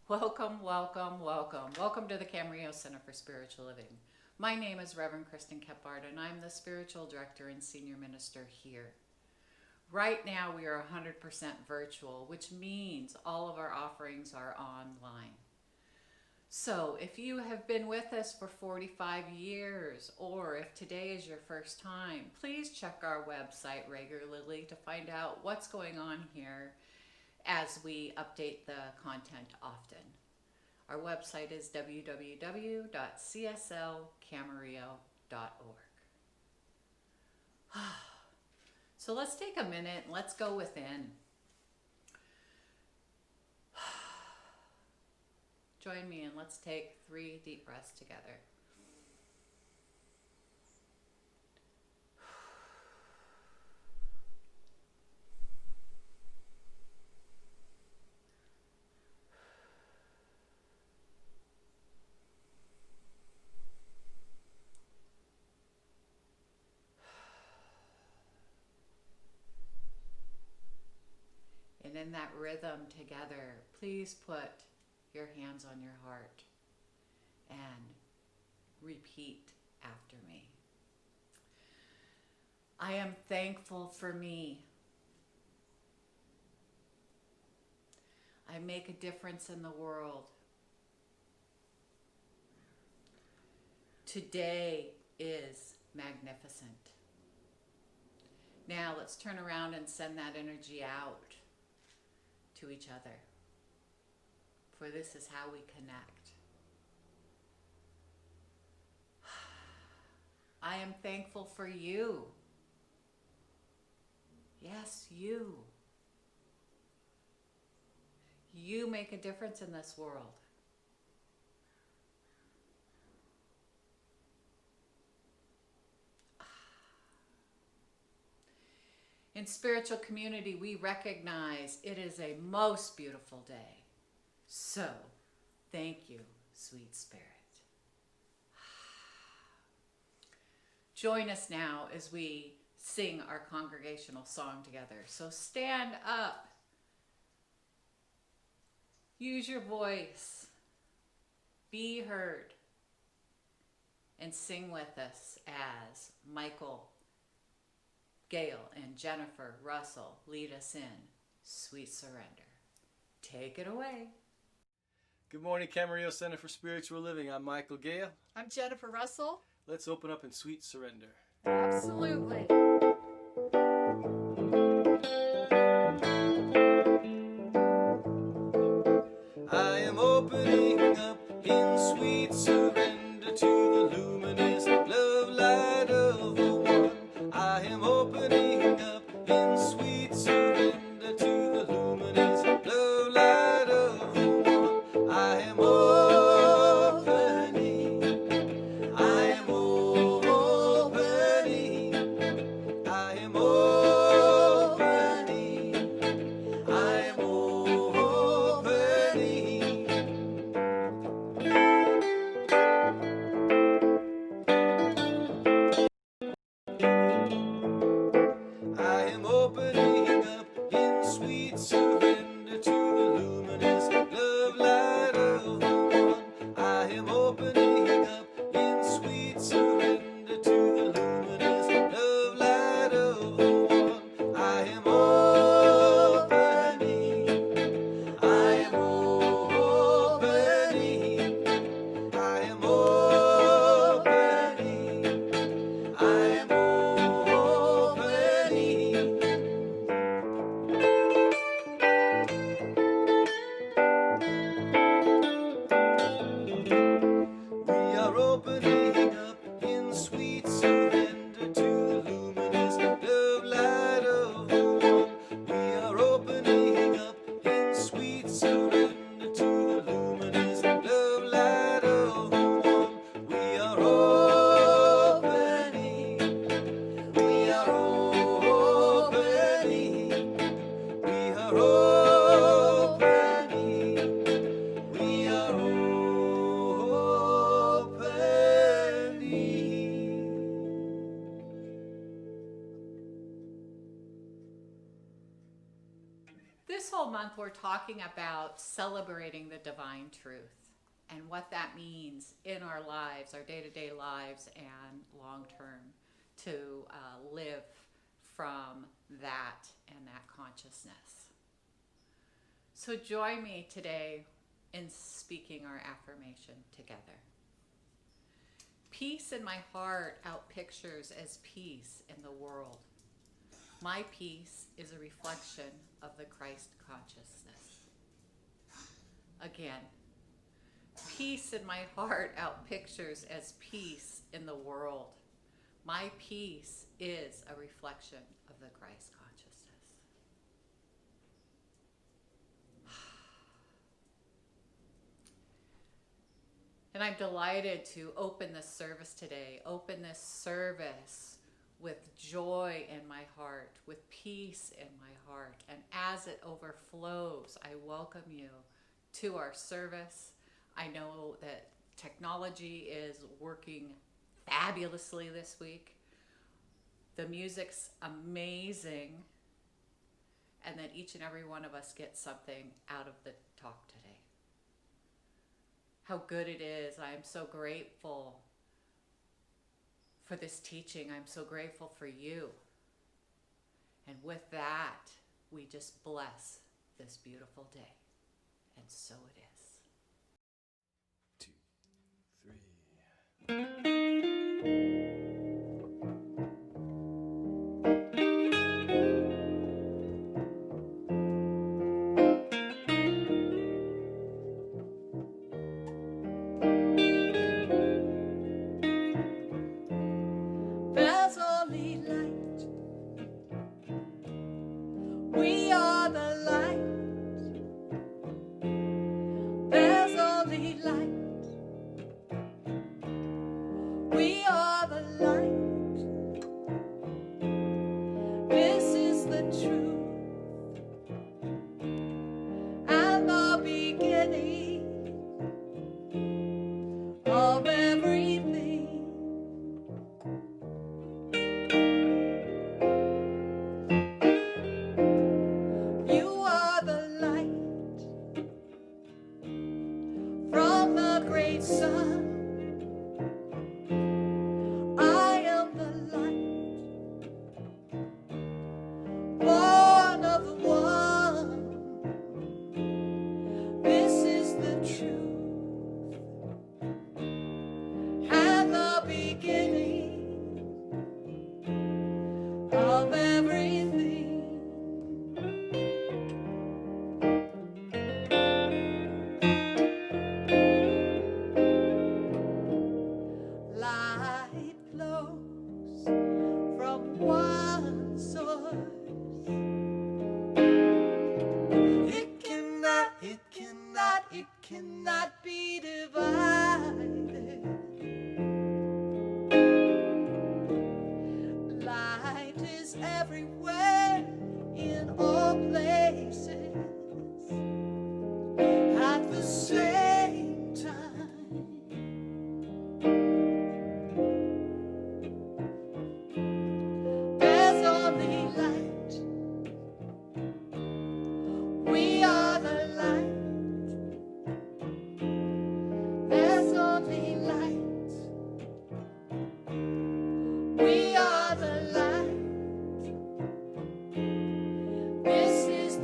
Welcome, welcome, welcome. Welcome to the Camarillo Center for Spiritual Living. My name is Reverend Kristin, and I'm the Spiritual Director and Senior Minister here. Right now we are 100% virtual, which means all of our offerings are online. So if you have been with us for 45 years, or if today is your first time, please check our website regularly to find out what's going on here as we update the content often. Our website is www.cslcamarillo.org. So let's take a minute and let's go within. Join me and let's take 3 deep breaths together. And in that rhythm together, please put your hands on your heart and repeat after me. I am thankful for me. I make a difference in the world. Today is magnificent. Now let's turn around and send that energy out to each other. For this is how we connect. I am thankful for you. Yes, you. You make a difference in this world. In spiritual community, we recognize it is a most beautiful day. So, thank you, sweet spirit. Join us now as we sing our congregational song together. So stand up. Use your voice. Be heard. And sing with us as Michael Gayle and Jennifer Russell lead us in Sweet Surrender. Take it away. Good morning, Camarillo Center for Spiritual Living. I'm Michael Gayle. I'm Jennifer Russell. Let's open up in sweet surrender. Absolutely. I am opening up in sweet surrender to the luminous love light of the One. I am opening up in sweet surrender to the luminous love light of the One. I am opening. I am opening. I am opening. I am opening. This whole month we're talking about celebrating the divine truth and what that means in our lives, our day-to-day lives and long-term, to live from that and that consciousness. So join me today in speaking our affirmation together. Peace in my heart outpictures as peace in the world. My peace is a reflection of the Christ consciousness. Again, peace in my heart outpictures as peace in the world. My peace is a reflection of the Christ consciousness. And I'm delighted to open this service today, open this service with joy in my heart, with peace in my heart. And as it overflows, I welcome you to our service. I know that technology is working fabulously this week. The music's amazing, and that each and every one of us gets something out of the talk today. How good it is. I am so grateful for this teaching. I'm so grateful for you. And with that, we just bless this beautiful day. And so it is. 2, 3. There's only light. We are the light. There's only light. We are the light. This is the truth and the beginning of everything. You are the light from the great sun. I am the light, born of the one. This is the truth and the beginning of everything. Light flows from one source. It cannot be divided. Light is everywhere, in all places, at the same time. There's only light. We are the light. There's only light. We are the light. This is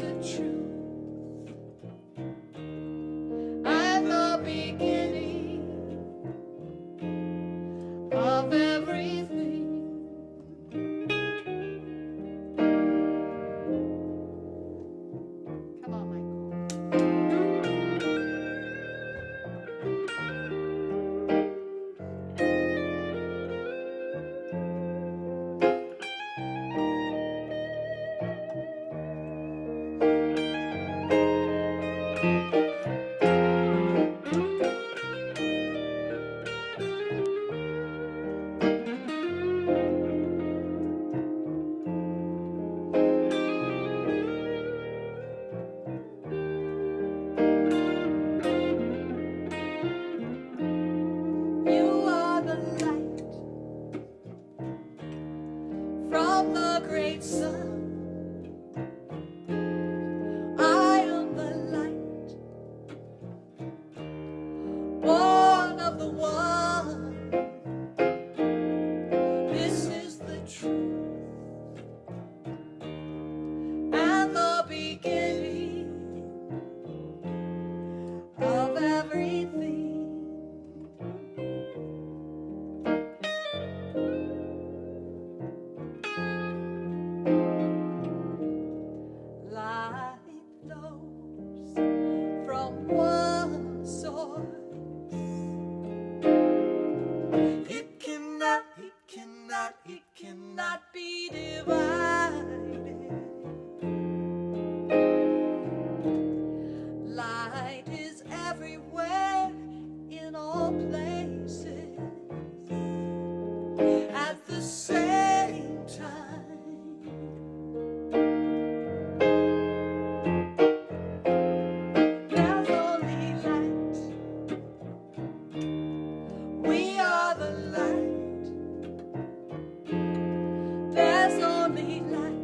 the light.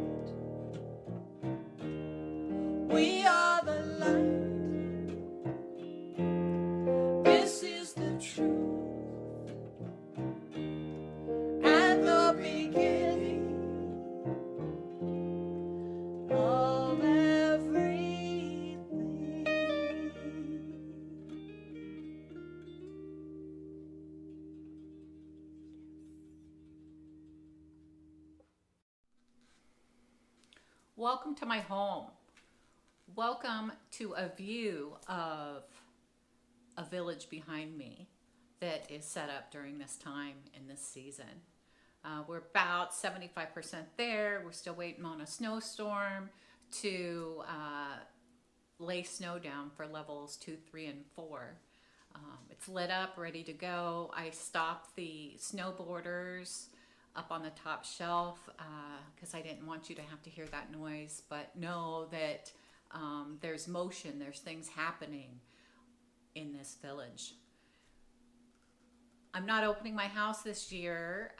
We are the light. This is the truth and the beginning of everything. Welcome to my home. Welcome to a view of a village behind me that is set up during this time in this season. We're about 75% there. We're still waiting on a snowstorm to lay snow down for levels 2, 3, and 4. It's lit up, ready to go. I stopped the snowboarders up on the top shelf because I didn't want you to have to hear that noise, but know that there's motion, there's things happening in this village. I'm not opening my house this year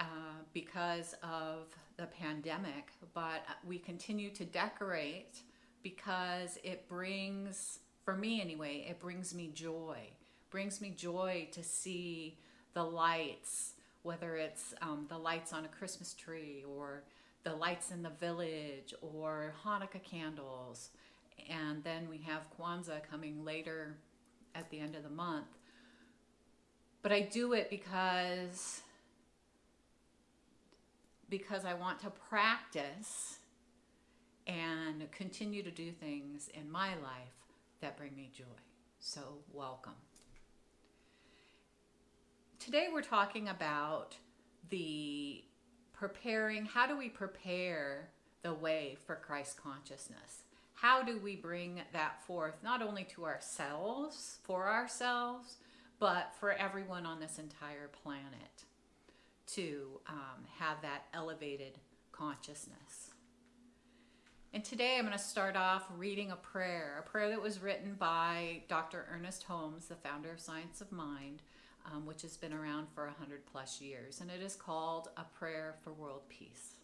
because of the pandemic, but we continue to decorate because it brings, for me anyway, it brings me joy. Brings me joy to see the lights, whether it's the lights on a Christmas tree or the lights in the village or Hanukkah candles. And then we have Kwanzaa coming later at the end of the month. But I do it because I want to practice and continue to do things in my life that bring me joy. So welcome. Today we're talking about how do we prepare the way for Christ consciousness? How do we bring that forth, not only to ourselves, but for everyone on this entire planet to have that elevated consciousness? And today I'm going to start off reading a prayer that was written by Dr. Ernest Holmes, the founder of Science of Mind, which has been around for 100 plus years. And it is called A Prayer for World Peace.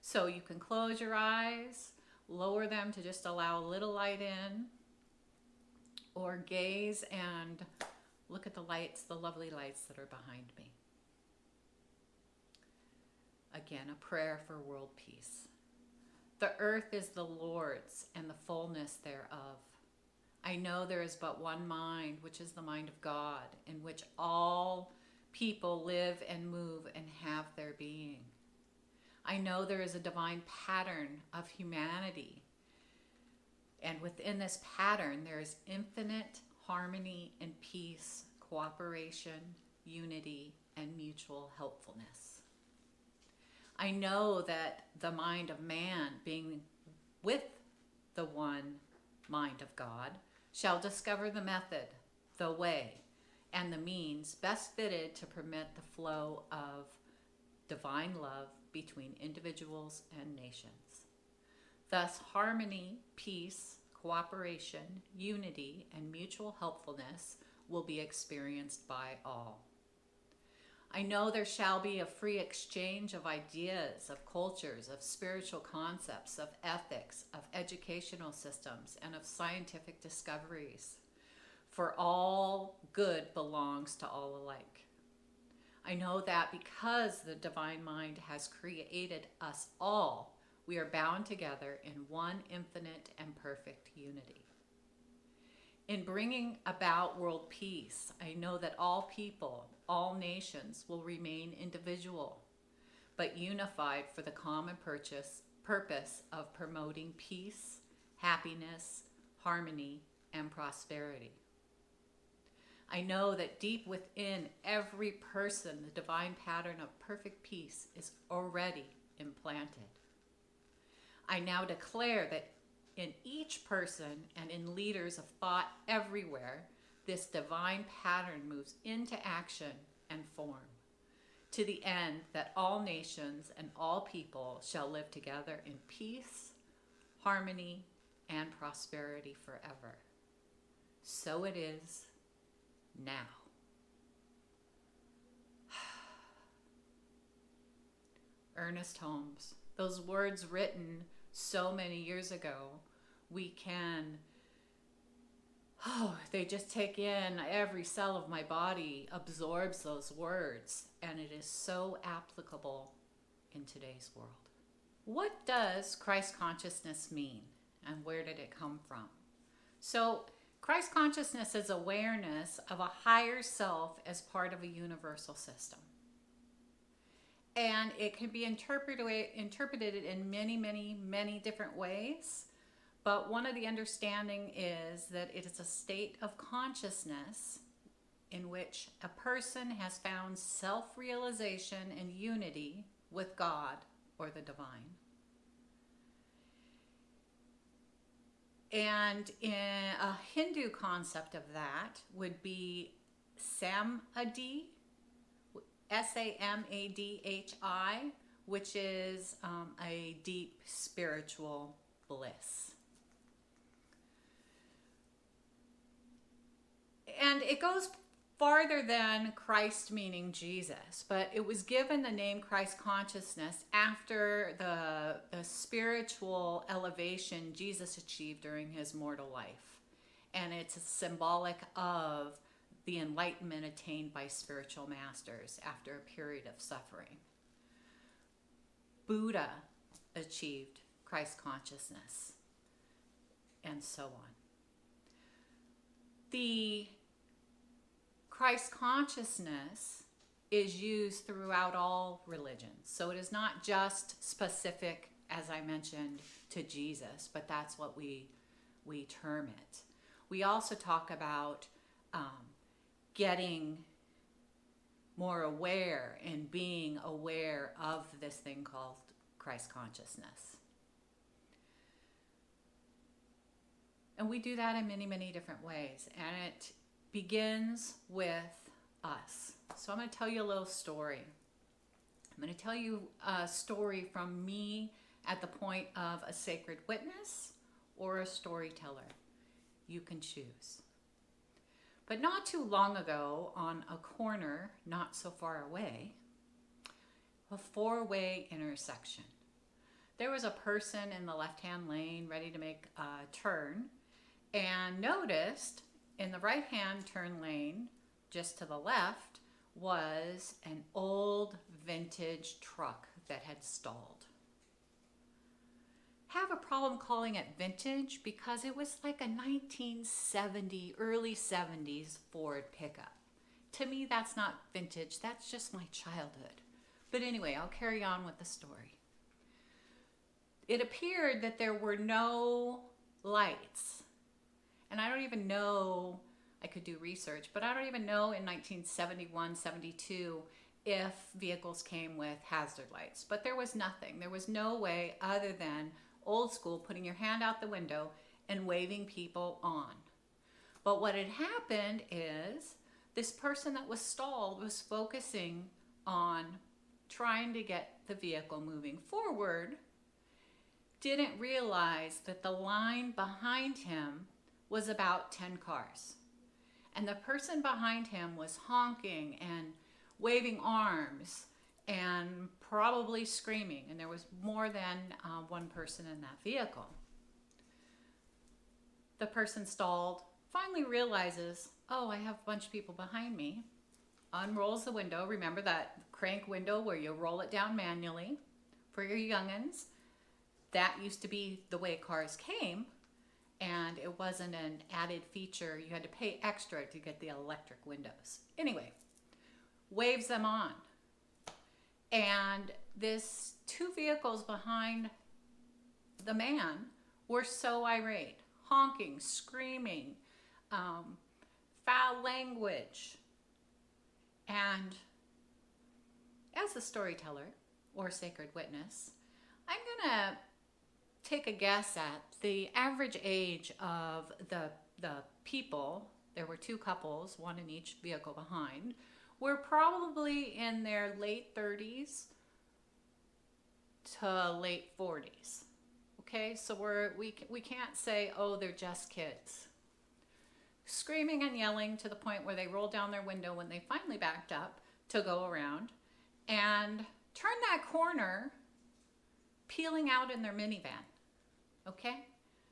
So you can close your eyes, lower them to just allow a little light in, or gaze and look at the lights, the lovely lights that are behind me. Again, a prayer for world peace. The earth is the Lord's and the fullness thereof. I know there is but one mind, which is the mind of God, in which all people live and move and have their being. I know there is a divine pattern of humanity, and within this pattern there is infinite harmony and peace, cooperation, unity, and mutual helpfulness. I know that the mind of man, being with the one mind of God, shall discover the method, the way, and the means best fitted to permit the flow of divine love between individuals and nations. Thus, harmony, peace, cooperation, unity, and mutual helpfulness will be experienced by all. I know there shall be a free exchange of ideas, of cultures, of spiritual concepts, of ethics, of educational systems, and of scientific discoveries. For all good belongs to all alike. I know that because the divine mind has created us all, we are bound together in one infinite and perfect unity. In bringing about world peace, I know that all people, all nations will remain individual, but unified for the common purpose of promoting peace, happiness, harmony, and prosperity. I know that deep within every person, the divine pattern of perfect peace is already implanted. I now declare that in each person and in leaders of thought everywhere, this divine pattern moves into action and form, to the end that all nations and all people shall live together in peace, harmony, and prosperity forever. So it is now. Ernest Holmes, those words written so many years ago, we can, they just take in every cell of my body, absorbs those words, and it is so applicable in today's world. What does Christ consciousness mean, and where did it come from? So, Christ consciousness is awareness of a higher self as part of a universal system. And it can be interpreted in many, many, many different ways. But one of the understanding is that it is a state of consciousness in which a person has found self-realization and unity with God or the divine. And in a Hindu concept of that would be Samadhi, Samadhi, which is a deep spiritual bliss. And it goes farther than Christ meaning Jesus, but it was given the name Christ consciousness after the spiritual elevation Jesus achieved during his mortal life. And it's symbolic of the enlightenment attained by spiritual masters after a period of suffering. Buddha achieved Christ consciousness, and so on. The Christ consciousness is used throughout all religions. So it is not just specific, as I mentioned, to Jesus, but that's what we term it. We also talk about getting more aware and being aware of this thing called Christ consciousness. And we do that in many, many different ways. And it begins with us. So I'm going to tell you a little story. I'm going to tell you a story from me at the point of a sacred witness or a storyteller. You can choose. But not too long ago, on a corner not so far away, a four-way intersection, there was a person in the left-hand lane ready to make a turn and noticed in the right-hand turn lane, just to the left, was an old vintage truck that had stalled. Have a problem calling it vintage because it was like a 1970, early 70s Ford pickup. To me, that's not vintage. That's just my childhood. But anyway, I'll carry on with the story. It appeared that there were no lights. And I don't even know, I could do research, but I don't even know in 1971, 72 if vehicles came with hazard lights. But there was nothing. There was no way other than old school, putting your hand out the window and waving people on. But what had happened is this person that was stalled was focusing on trying to get the vehicle moving forward, didn't realize that the line behind him was about 10 cars. And the person behind him was honking and waving arms and probably screaming. And there was more than one person in that vehicle. The person stalled, finally realizes, oh, I have a bunch of people behind me. Unrolls the window. Remember that crank window where you roll it down manually for your youngins? That used to be the way cars came. And it wasn't an added feature. You had to pay extra to get the electric windows. Anyway, waves them on. And this two vehicles behind the man were so irate, honking, screaming, foul language. And as a storyteller or sacred witness, I'm going to take a guess at the average age of the people. There were two couples, one in each vehicle behind, were probably in their late 30s to late 40s. Okay, so we can't say, oh, they're just kids. Screaming and yelling to the point where they rolled down their window when they finally backed up to go around and turned that corner peeling out in their minivan. Okay?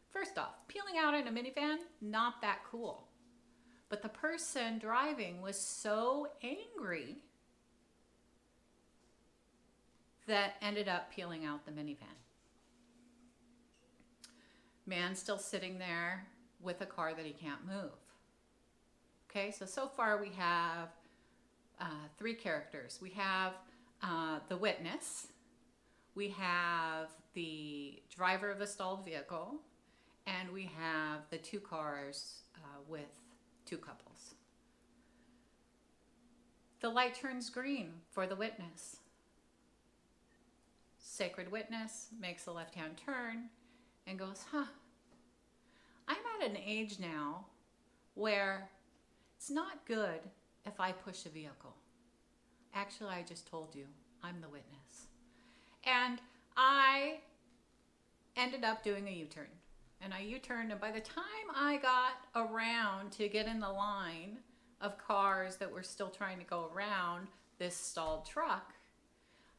First off, peeling out in a minivan, not that cool. But the person driving was so angry that ended up peeling out the minivan. Man still sitting there with a car that he can't move. Okay, so far we have three characters. We have the witness, we have the driver of the stalled vehicle, and we have the two cars with two couples. The light turns green for the witness. Sacred witness makes a left-hand turn and goes, I'm at an age now where it's not good if I push a vehicle. Actually, I just told you, I'm the witness. And I ended up doing a U-turn. And I U-turned, and by the time I got around to get in the line of cars that were still trying to go around this stalled truck,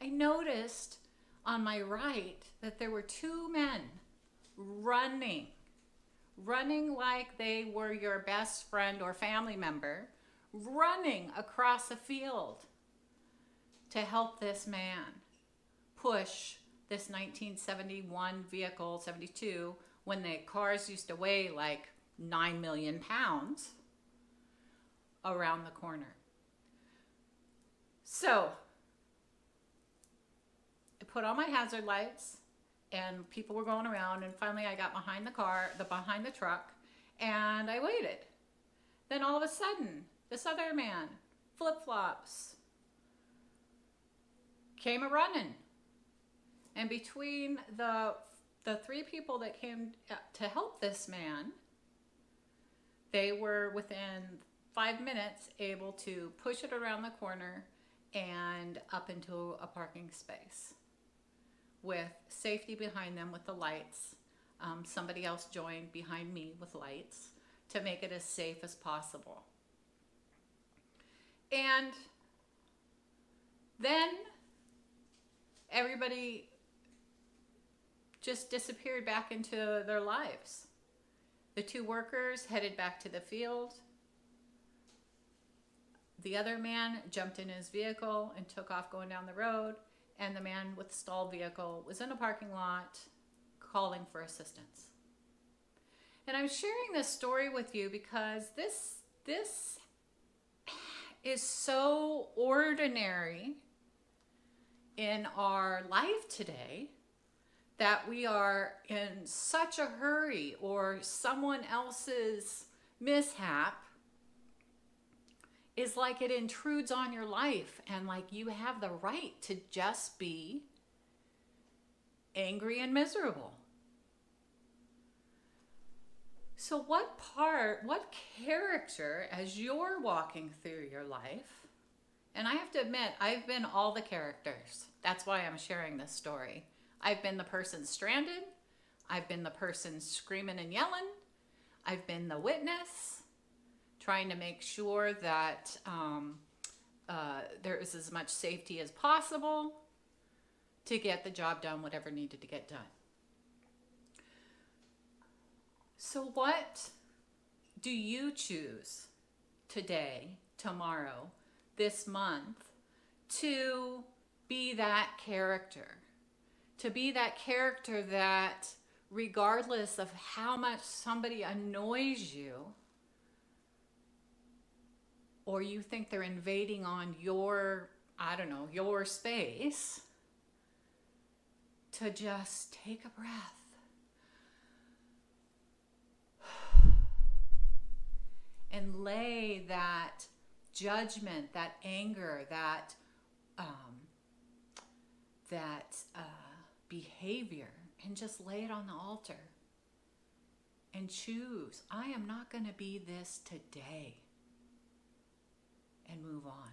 I noticed on my right that there were two men running like they were your best friend or family member, running across a field to help this man push this 1971 vehicle, 72, when the cars used to weigh like 9 million pounds, around the corner. So I put on my hazard lights, and people were going around, and finally I got behind behind the truck, and I waited. Then all of a sudden, this other man, flip-flops, came a-running. And between the three people that came to help this man, they were within 5 minutes able to push it around the corner and up into a parking space with safety behind them with the lights. Somebody else joined behind me with lights to make it as safe as possible. And then everybody just disappeared back into their lives. The two workers headed back to the field. The other man jumped in his vehicle and took off going down the road, and the man with the stalled vehicle was in a parking lot calling for assistance. And I'm sharing this story with you because this is so ordinary in our life today that we are in such a hurry, or someone else's mishap is like it intrudes on your life, and like you have the right to just be angry and miserable. So what character, as you're walking through your life, and I have to admit, I've been all the characters. That's why I'm sharing this story. I've been the person stranded. I've been the person screaming and yelling. I've been the witness, trying to make sure that there is as much safety as possible to get the job done, whatever needed to get done. So what do you choose today, tomorrow, this month, to be that character? To be that character that, regardless of how much somebody annoys you, or you think they're invading on your space, to just take a breath. And lay that judgment, that anger, that behavior, and just lay it on the altar. And choose, I am not going to be this today. And move on.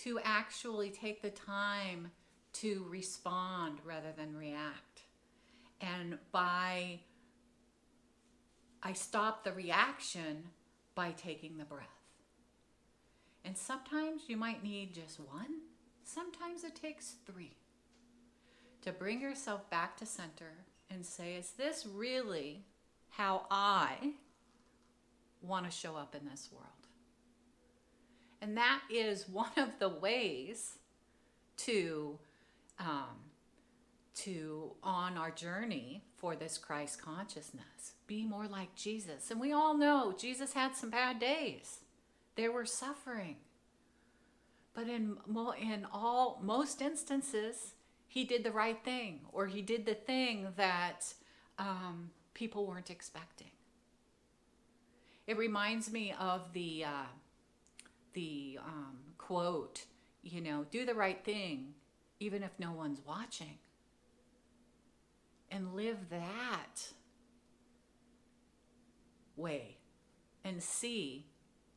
To actually take the time to respond rather than react. And I stop the reaction by taking the breath. And sometimes you might need just one. Sometimes it takes 3 to bring yourself back to center and say, is this really how I want to show up in this world? And that is one of the ways to on our journey for this Christ consciousness, be more like Jesus. And we all know Jesus had some bad days. There were suffering. But in most instances, he did the right thing, or he did the thing that people weren't expecting. It reminds me of the quote, do the right thing even if no one's watching. And live that way and see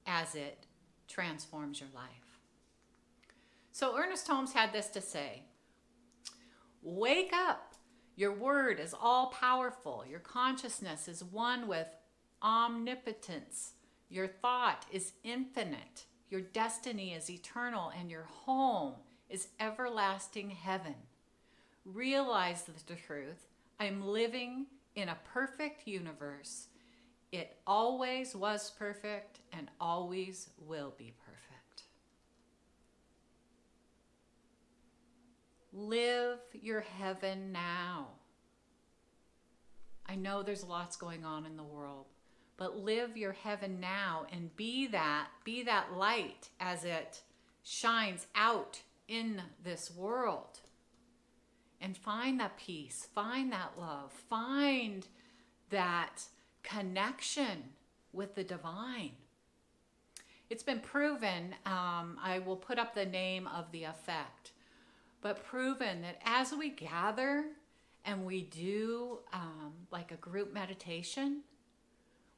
as it transforms your life. So Ernest Holmes had this to say: wake up. Your word is all powerful. Your consciousness is one with omnipotence. Your thought is infinite. Your destiny is eternal, and your home is everlasting heaven. Realize the truth. I'm living in a perfect universe. It always was perfect and always will be perfect. Live your heaven now. I know there's lots going on in the world, but live your heaven now and be that light as it shines out in this world. And find that peace, find that love, find that connection with the divine. It's been proven, I will put up the name of the effect, but proven that as we gather and we do like a group meditation,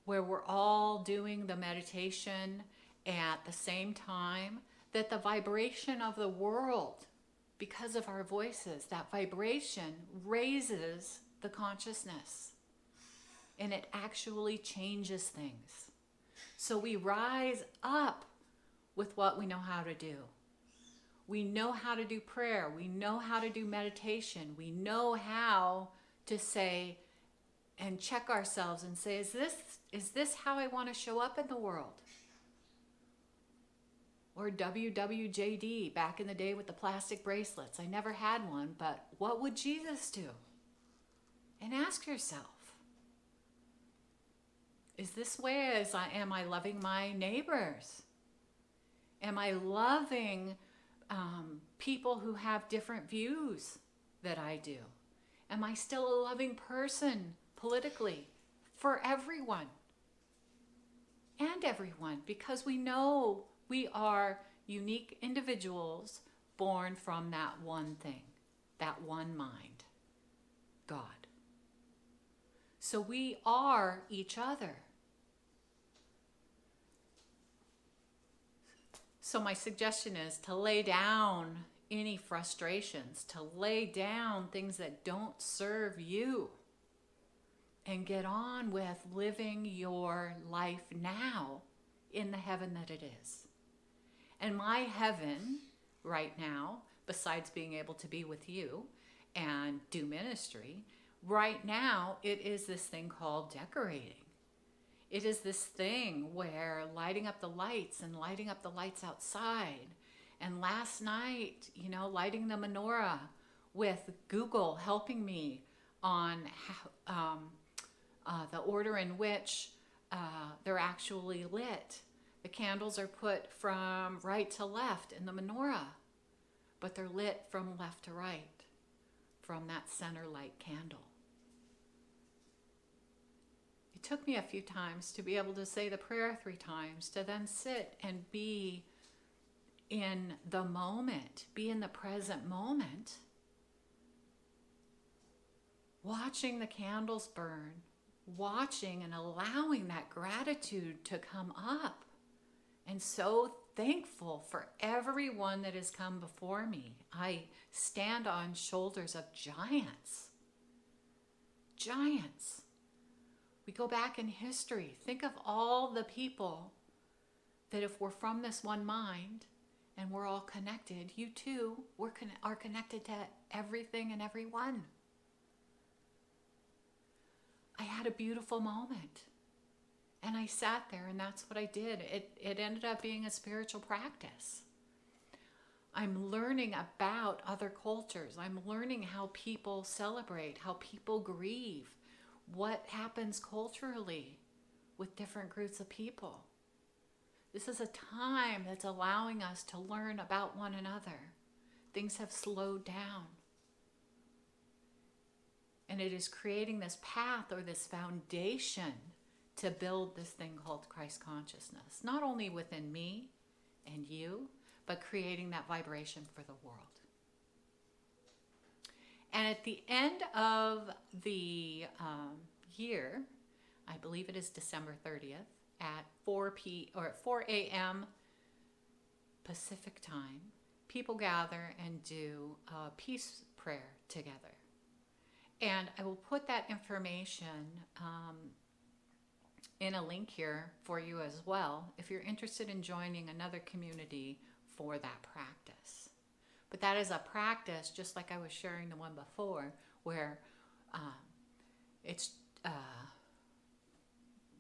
where we're all doing the meditation at the same time, that the vibration of the world, because of our voices, that vibration raises the consciousness and it actually changes things. So we rise up with what we know how to do. We know how to do prayer. We know how to do meditation. We know how to say and check ourselves and say, is this how I want to show up in the world? Or WWJD back in the day with the plastic bracelets. I never had one, but what would Jesus do? And ask yourself, is this way am I loving my neighbors? Am I loving people who have different views that I do? Am I still a loving person politically for everyone? And everyone, because we know we are unique individuals born from that one thing, that one mind, God. So we are each other. So my suggestion is to lay down any frustrations, to lay down things that don't serve you, and get on with living your life now in the heaven that it is. And my heaven right now, besides being able to be with you and do ministry, right now it is this thing called decorating. It is this thing where lighting up the lights and lighting up the lights outside. And last night, lighting the menorah with Google helping me on the order in which they're actually lit. The candles are put from right to left in the menorah, but they're lit from left to right from that center light candle. It took me a few times to be able to say the prayer 3 times, to then sit and be in the moment, be in the present moment, watching the candles burn, watching and allowing that gratitude to come up. And so thankful for everyone that has come before me. I stand on shoulders of giants. Giants. We go back in history. Think of all the people that if we're from this one mind And we're all connected. You too are connected to everything and everyone. I had a beautiful moment. And I sat there, and that's what I did. It ended up being a spiritual practice. I'm learning about other cultures. I'm learning how people celebrate, how people grieve, what happens culturally with different groups of people. This is a time that's allowing us to learn about one another. Things have slowed down. And it is creating this path or this foundation to build this thing called Christ consciousness, not only within me and you, but creating that vibration for the world. And at the end of the year, I believe it is December 30th, at 4 a.m. Pacific time, people gather and do a peace prayer together. And I will put that information in a link here for you as well if you're interested in joining another community for that practice. But that is a practice, just like I was sharing the one before, where it's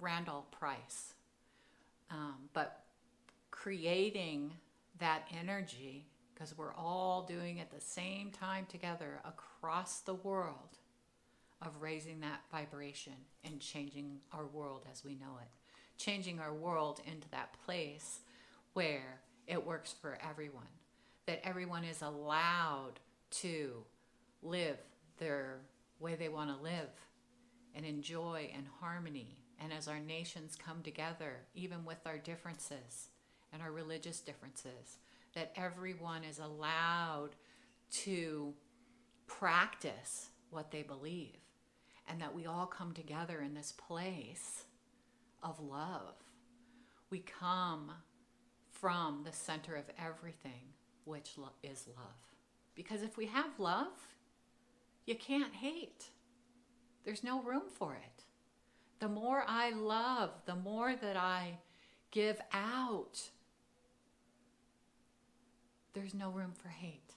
Randall Price. But creating that energy, because we're all doing it at the same time together across the world, of raising that vibration and changing our world as we know it. Changing our world into that place where it works for everyone. That everyone is allowed to live their way they want to live and enjoy in harmony. And as our nations come together, even with our differences and our religious differences, that everyone is allowed to practice what they believe. And that we all come together in this place of love. We come from the center of everything, which is love. Because if we have love, you can't hate. There's no room for it. The more I love, the more that I give out, there's no room for hate.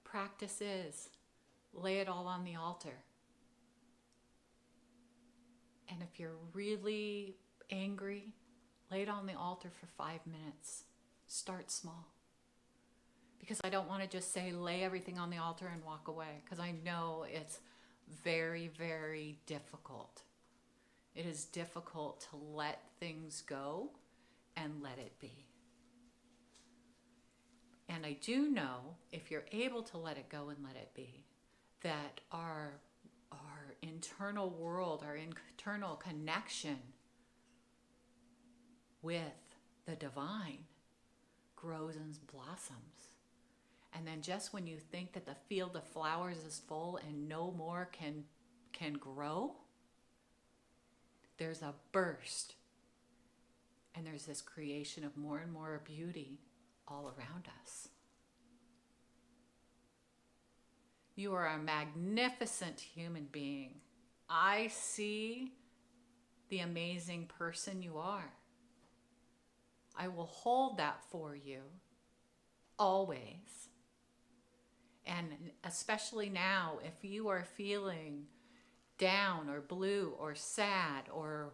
Practice is lay it all on the altar. And if you're really angry, lay it on the altar for 5 minutes. Start small. Because I don't want to just say lay everything on the altar and walk away, because I know it's very, very difficult. It is difficult to let things go and let it be. And I do know, if you're able to let it go and let it be, that our internal world, our internal connection with the divine grows and blossoms. And then just when you think that the field of flowers is full and no more can grow, there's a burst. And there's this creation of more and more beauty all around us. You are a magnificent human being. I see the amazing person you are. I will hold that for you always. And especially now, if you are feeling down or blue or sad or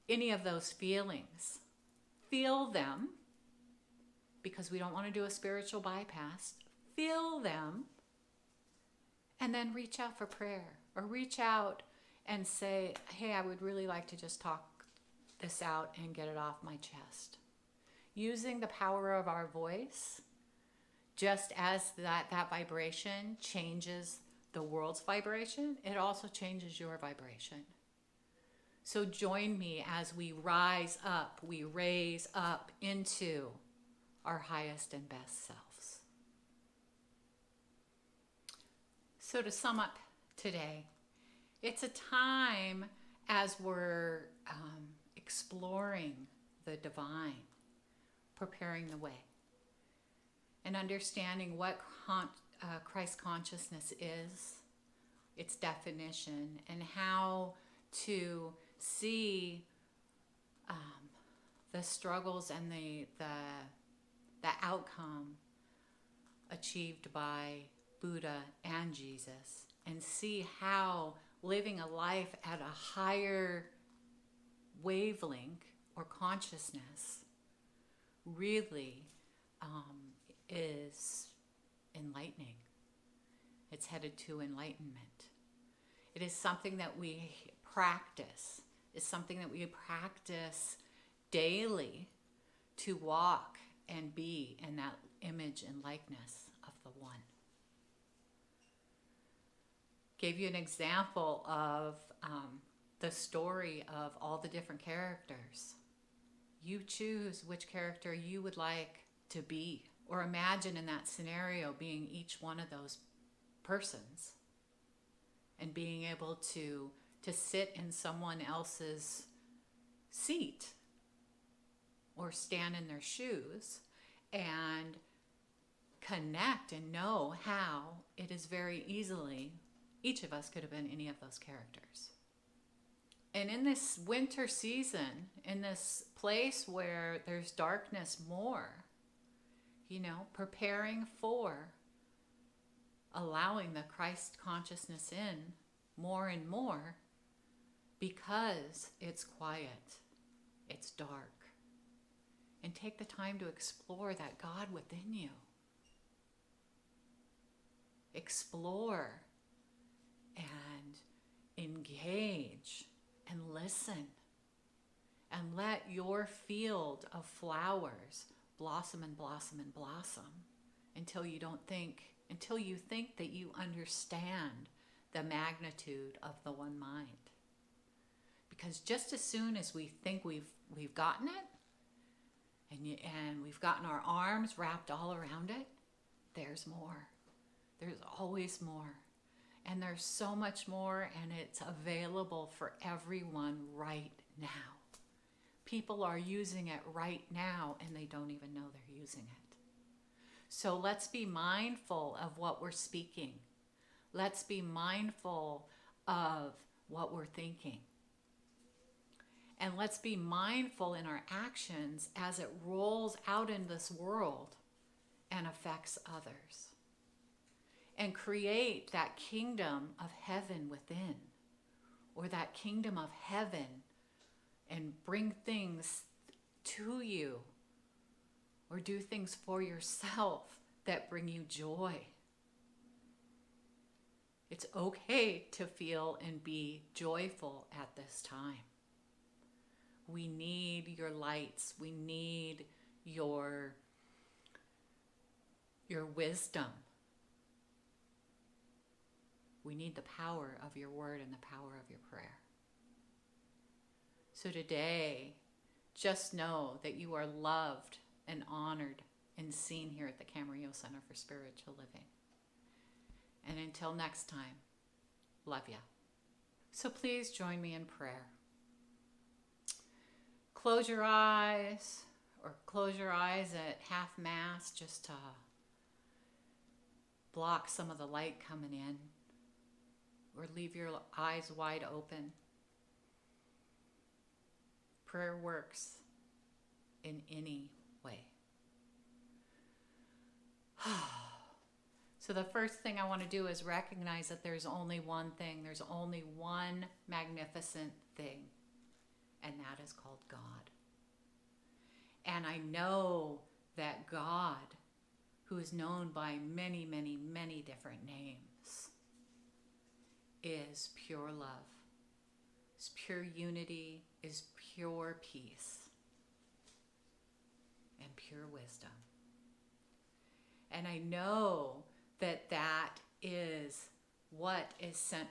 any of those feelings, feel them, because we don't want to do a spiritual bypass. Feel them, and then reach out for prayer, or reach out and say, hey, I would really like to just talk this out and get it off my chest. Using the power of our voice, just as that vibration changes the world's vibration, it also changes your vibration. So join me as we rise up, we raise up into our highest and best selves. So to sum up today, it's a time as we're exploring the divine, preparing the way, and understanding what Christ consciousness is, its definition, and how to see the struggles and the outcome achieved by Buddha and Jesus, and see how living a life at a higher wavelength or consciousness really is enlightening. It's headed to enlightenment. It is something that we practice. It's something that we practice daily to walk and be in that image and likeness of the One. Gave you an example of the story of all the different characters. You choose which character you would like to be, or imagine in that scenario being each one of those persons and being able to sit in someone else's seat or stand in their shoes and connect and know how it is very easily each of us could have been any of those characters. And in this winter season, in this place where there's darkness more, preparing for allowing the Christ consciousness in more and more, because it's quiet, it's dark. And take the time to explore that God within you. Explore and engage and listen. And let your field of flowers blossom and blossom and blossom until you think that you understand the magnitude of the one mind. Because just as soon as we think we've gotten it, and we've gotten our arms wrapped all around it, there's more. There's always more. And there's so much more, and it's available for everyone right now. People are using it right now, and they don't even know they're using it. So let's be mindful of what we're speaking. Let's be mindful of what we're thinking. And let's be mindful in our actions as it rolls out in this world and affects others. And create that kingdom of heaven within, or that kingdom of heaven, and bring things to you, or do things for yourself that bring you joy. It's okay to feel and be joyful at this time. We need your lights. We need your wisdom. We need the power of your word and the power of your prayer. So today, just know that you are loved and honored and seen here at the Camarillo Center for Spiritual Living. And until next time, love ya. So please join me in prayer. Close your eyes, or close your eyes at half-mast just to block some of the light coming in, or leave your eyes wide open. Prayer works in any way. So the first thing I want to do is recognize that there's only one thing. There's only one magnificent thing, and that is called God. And I know that God, who is known by many, many, many different names, is pure love, is pure unity, is pure peace, and pure wisdom. And I know that that is what is sent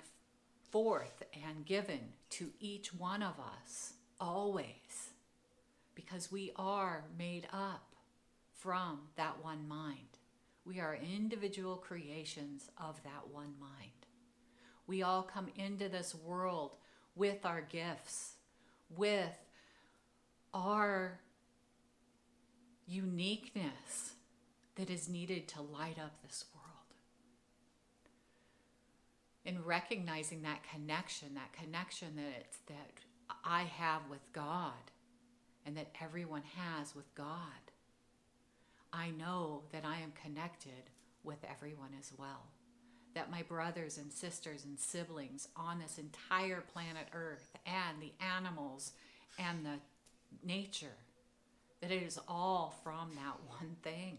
forth and given to each one of us always, because we are made up from that one mind. We are individual creations of that one mind. We all come into this world with our gifts, with our uniqueness that is needed to light up this world. In recognizing that connection that I have with God, and that everyone has with God. I know that I am connected with everyone as well. That my brothers and sisters and siblings on this entire planet Earth and the animals and the nature, that it is all from that one thing.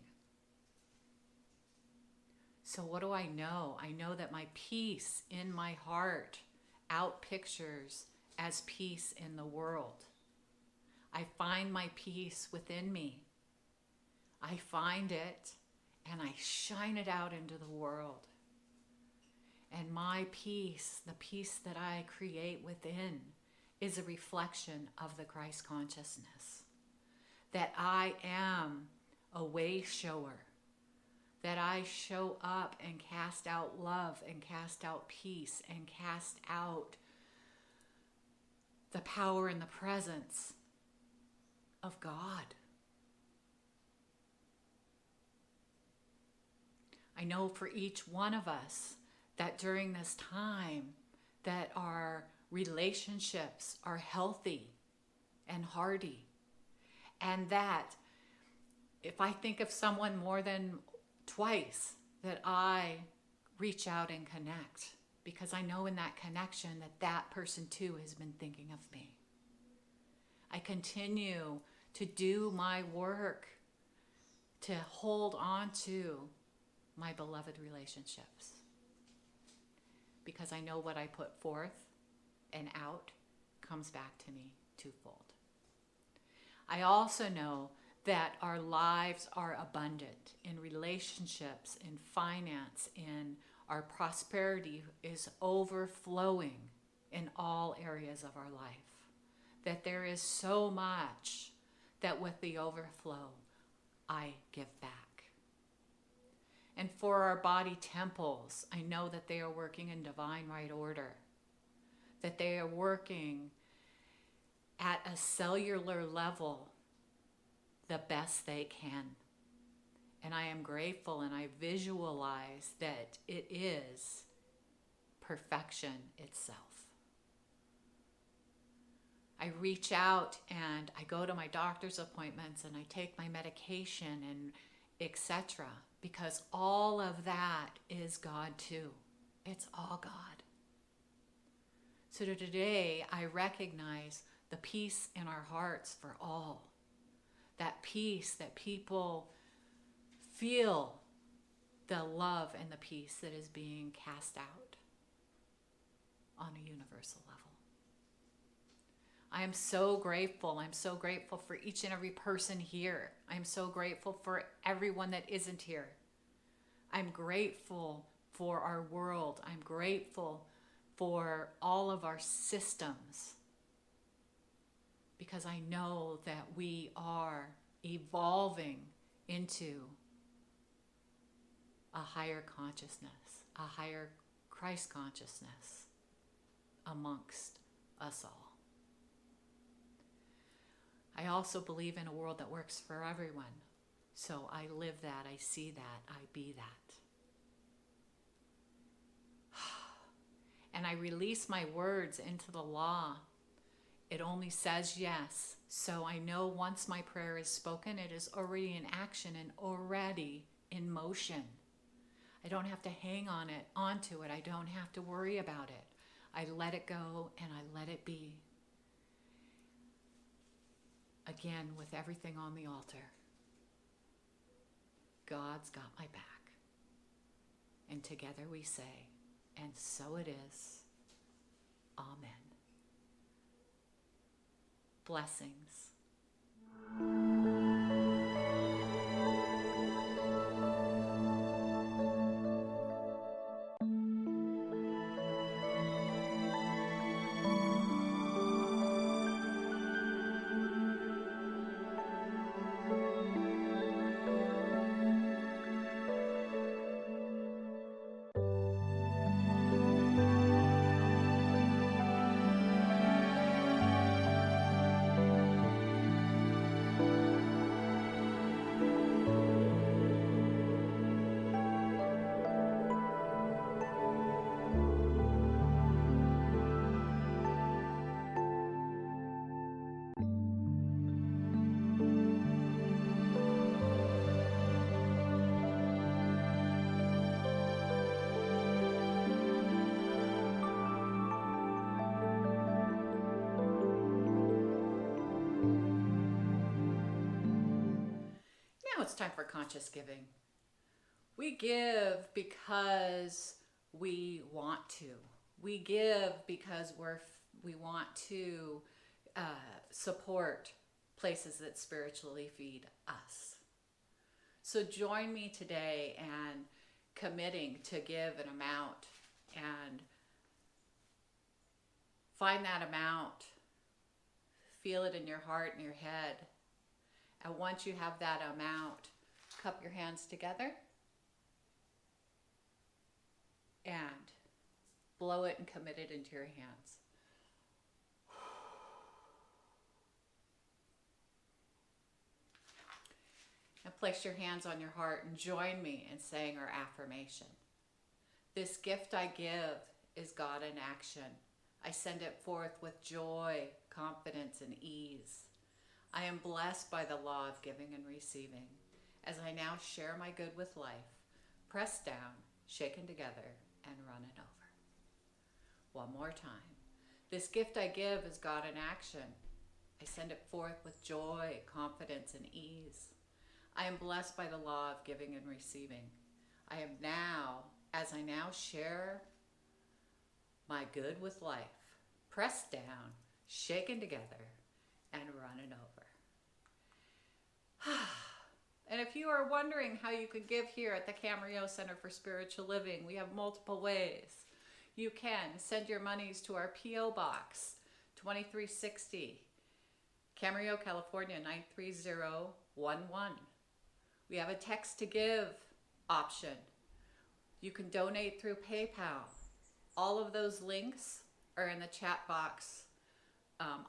So what do I know? I know that my peace in my heart outpictures as peace in the world. I find my peace within me. I find it and I shine it out into the world. And my peace, the peace that I create within, is a reflection of the Christ consciousness. That I am a way shower. That I show up and cast out love and cast out peace and cast out the power and the presence of God. I know for each one of us that during this time that our relationships are healthy and hearty, and that if I think of someone more than twice, that I reach out and connect, because I know in that connection that that person too has been thinking of me. I continue to do my work to hold on to my beloved relationships, because I know what I put forth and out comes back to me twofold. I also know that our lives are abundant in relationships, in finance, in our prosperity is overflowing in all areas of our life. That there is so much that with the overflow, I give back. And for our body temples, I know that they are working in divine right order. That they are working at a cellular level the best they can. And I am grateful and I visualize that it is perfection itself. I reach out and I go to my doctor's appointments and I take my medication and etc. because all of that is God too. It's all God. So today I recognize the peace in our hearts for all. That peace that people feel, the love and the peace that is being cast out on a universal level. I am so grateful. I'm so grateful for each and every person here. I'm so grateful for everyone that isn't here. I'm grateful for our world. I'm grateful for all of our systems, because I know that we are evolving into a higher consciousness, a higher Christ consciousness amongst us all. I also believe in a world that works for everyone. So I live that, I see that, I be that. And I release my words into the law. It only says yes. So I know once my prayer is spoken, it is already in action and already in motion. I don't have to hang onto it. I don't have to worry about it. I let it go and I let it be. Again, with everything on the altar. God's got my back. And together we say, and so it is. Amen. Blessings. time for conscious giving. We give because we want to. We give because we want to support places that spiritually feed us. So join me today in committing to give an amount, and find that amount, feel it in your heart and your head. And once you have that amount, cup your hands together and blow it and commit it into your hands. And place your hands on your heart and join me in saying our affirmation. This gift I give is God in action. I send it forth with joy, confidence, and ease. I am blessed by the law of giving and receiving, as I now share my good with life, pressed down, shaken together, and running over. One more time. This gift I give is God in action. I send it forth with joy, confidence, and ease. I am blessed by the law of giving and receiving. I am now, as I now share my good with life, pressed down, shaken together, and running over. And if you are wondering how you could give here at the Camarillo Center for Spiritual Living, we have multiple ways. You can send your monies to our P.O. Box 2360, Camarillo, California 93011. We have a text to give option. You can donate through PayPal. All of those links are in the chat box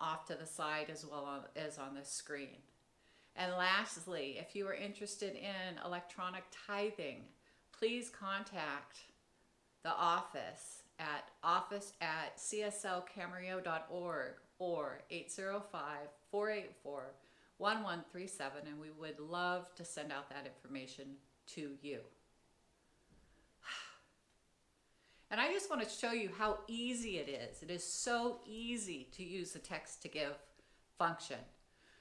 off to the side as well as on the screen. And lastly, if you are interested in electronic tithing, please contact the office at office@cslcamarillo.org or 805-484-1137, and we would love to send out that information to you. And I just want to show you how easy it is. It is so easy to use the text to give function.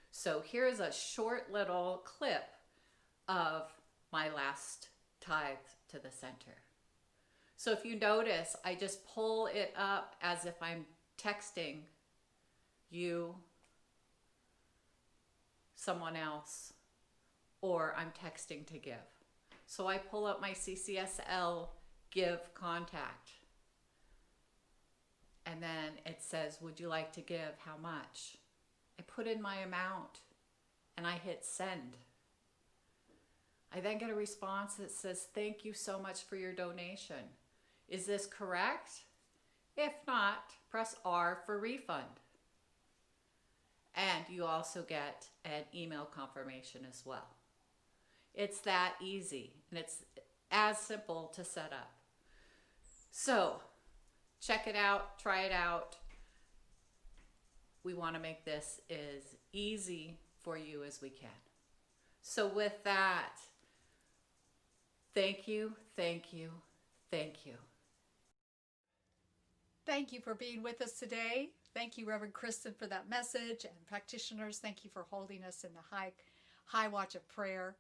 So here's a short little clip of my last tithe to the center. So if you notice, I just pull it up as if I'm texting you, someone else, or I'm texting to give. So I pull up my CCSL give contact. And then it says, would you like to give? How much? I put in my amount and I hit send. I then get a response that says, thank you so much for your donation. Is this correct? If not, press R for refund. And you also get an email confirmation as well. It's that easy, and it's as simple to set up. So check it out, try it out. We want to make this as easy for you as we can. So with that, thank you, thank you, thank you. Thank you for being with us today. Thank you, Reverend Kristin, for that message, and practitioners, thank you for holding us in the high watch of prayer.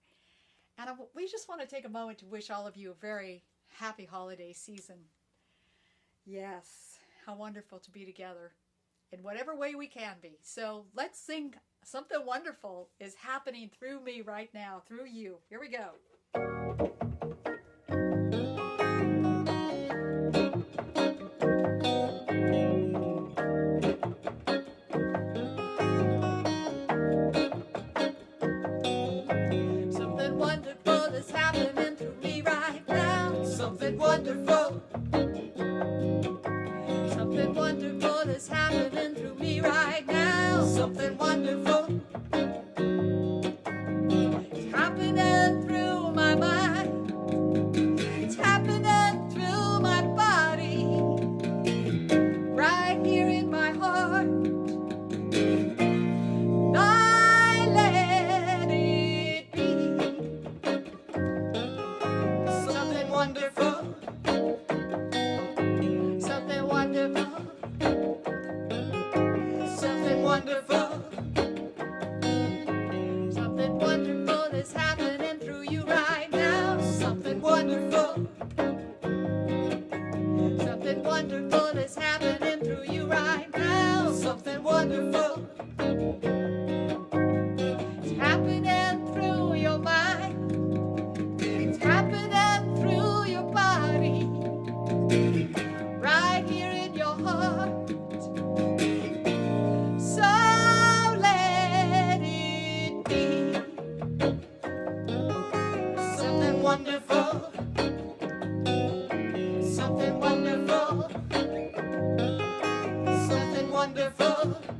And we just want to take a moment to wish all of you a very happy holiday season. Yes, how wonderful to be together in whatever way we can be. So let's sing Something Wonderful is Happening Through Me right now, through you. Here we go. Something wonderful is happening through me right now. Something wonderful. Something wonderful is happening through me right now. Something wonderful. It's happening through my mind. It's happening through my body. Right here in my heart. I let it be. Something wonderful. Something wonderful. Something wonderful. Something wonderful is happening wonderful is happening through you right now. Something wonderful is happening through your mind. It's happening through your body, right here in your heart. So let it be. Something wonderful. Something wonderful. Something wonderful.